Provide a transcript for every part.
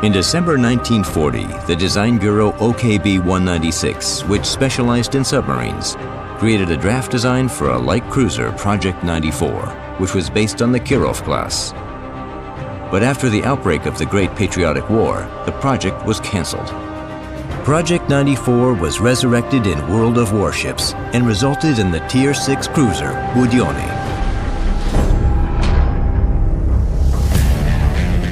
In December 1940, the design bureau OKB-196, which specialized in submarines, created a draft design for a light cruiser, Project 94, which was based on the Kirov class. But after the outbreak of the Great Patriotic War, the project was canceled. Project 94 was resurrected in World of Warships and resulted in the Tier 6 cruiser, Byudonny.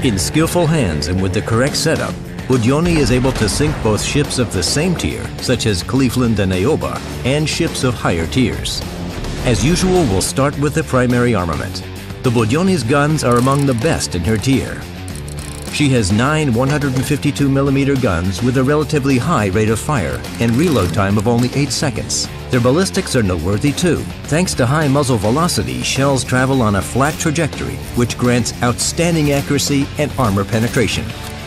In skillful hands and with the correct setup, Byudonny is able to sink both ships of the same tier, such as Cleveland and Ioba, and ships of higher tiers. As usual, we'll start with the primary armament. The Byudonny's guns are among the best in her tier. She has 9 152mm guns with a relatively high rate of fire and reload time of only 8 seconds. Their ballistics are noteworthy too. Thanks to high muzzle velocity, shells travel on a flat trajectory, which grants outstanding accuracy and armor penetration.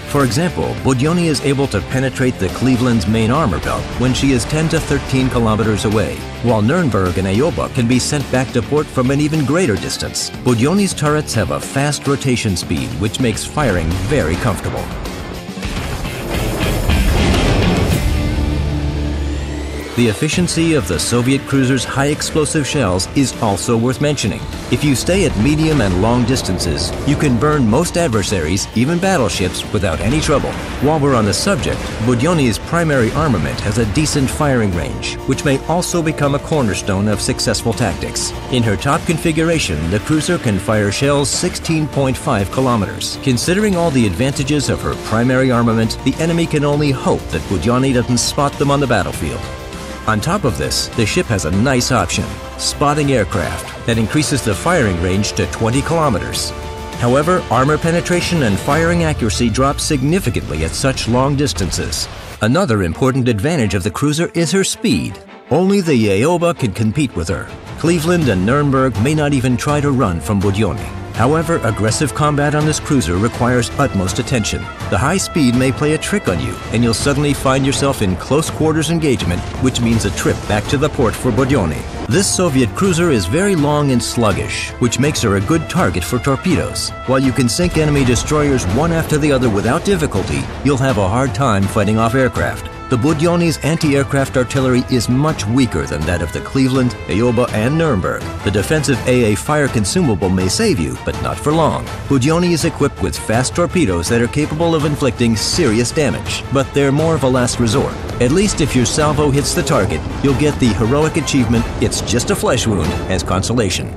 For example, Byudonny is able to penetrate the Cleveland's main armor belt when she is 10 to 13 kilometers away, while Nuremberg and Ioba can be sent back to port from an even greater distance. Byudonny's turrets have a fast rotation speed, which makes firing very comfortable. The efficiency of the Soviet cruiser's high explosive shells is also worth mentioning. If you stay at medium and long distances, you can burn most adversaries, even battleships, without any trouble. While we're on the subject, Byudonny's primary armament has a decent firing range, which may also become a cornerstone of successful tactics. In her top configuration, the cruiser can fire shells 16.5 kilometers. Considering all the advantages of her primary armament, the enemy can only hope that Byudonny doesn't spot them on the battlefield. On top of this, the ship has a nice option, spotting aircraft, that increases the firing range to 20 kilometers. However, armor penetration and firing accuracy drop significantly at such long distances. Another important advantage of the cruiser is her speed. Only the Ioba can compete with her. Cleveland and Nuremberg may not even try to run from Byudonny. However, aggressive combat on this cruiser requires utmost attention. The high speed may play a trick on you, and you'll suddenly find yourself in close quarters engagement, which means a trip back to the port for Byudonny. This Soviet cruiser is very long and sluggish, which makes her a good target for torpedoes. While you can sink enemy destroyers one after the other without difficulty, you'll have a hard time fighting off aircraft. The Byudonny's anti-aircraft artillery is much weaker than that of the Cleveland, Ioba, and Nuremberg. The defensive AA fire consumable may save you, but not for long. Byudonny is equipped with fast torpedoes that are capable of inflicting serious damage, but they're more of a last resort. At least if your salvo hits the target, you'll get the heroic achievement, "It's just a flesh wound," as consolation.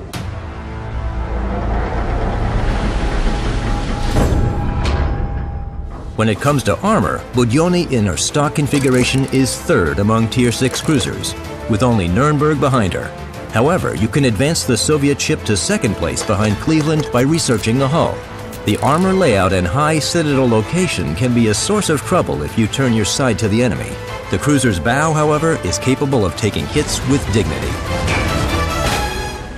When it comes to armor, Byudonny in her stock configuration is third among Tier 6 cruisers, with only Nuremberg behind her. However, you can advance the Soviet ship to second place behind Cleveland by researching the hull. The armor layout and high citadel location can be a source of trouble if you turn your side to the enemy. The cruiser's bow, however, is capable of taking hits with dignity.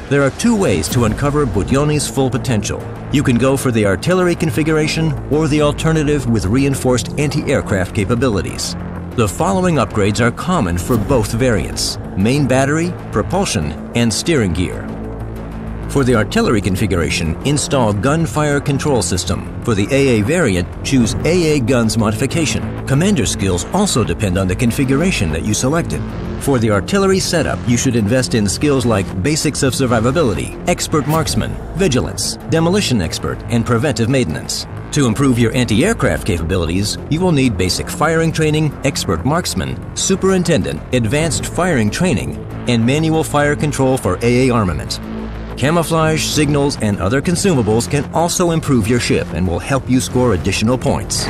There are two ways to uncover Byudonny's full potential. You can go for the artillery configuration or the alternative with reinforced anti-aircraft capabilities. The following upgrades are common for both variants: main battery, propulsion, and steering gear. For the artillery configuration, install Gunfire Control System. For the AA variant, choose AA Guns Modification. Commander skills also depend on the configuration that you selected. For the artillery setup, you should invest in skills like Basics of Survivability, Expert Marksman, Vigilance, Demolition Expert, and Preventive Maintenance. To improve your anti-aircraft capabilities, you will need Basic Firing Training, Expert Marksman, Superintendent, Advanced Firing Training, and Manual Fire Control for AA armament. Camouflage, signals, and other consumables can also improve your ship and will help you score additional points.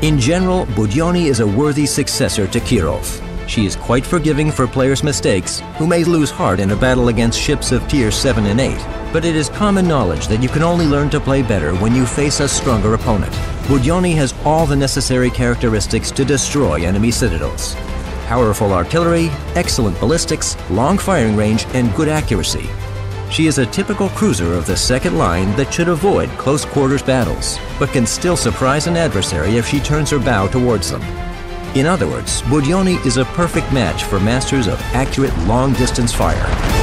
In general, Byudonny is a worthy successor to Kirov. She is quite forgiving for players' mistakes, who may lose heart in a battle against ships of tier 7 and 8, but it is common knowledge that you can only learn to play better when you face a stronger opponent. Byudonny has all the necessary characteristics to destroy enemy citadels. Powerful artillery, excellent ballistics, long firing range, and good accuracy. She is a typical cruiser of the second line that should avoid close quarters battles, but can still surprise an adversary if she turns her bow towards them. In other words, Byudonny is a perfect match for masters of accurate long-distance fire.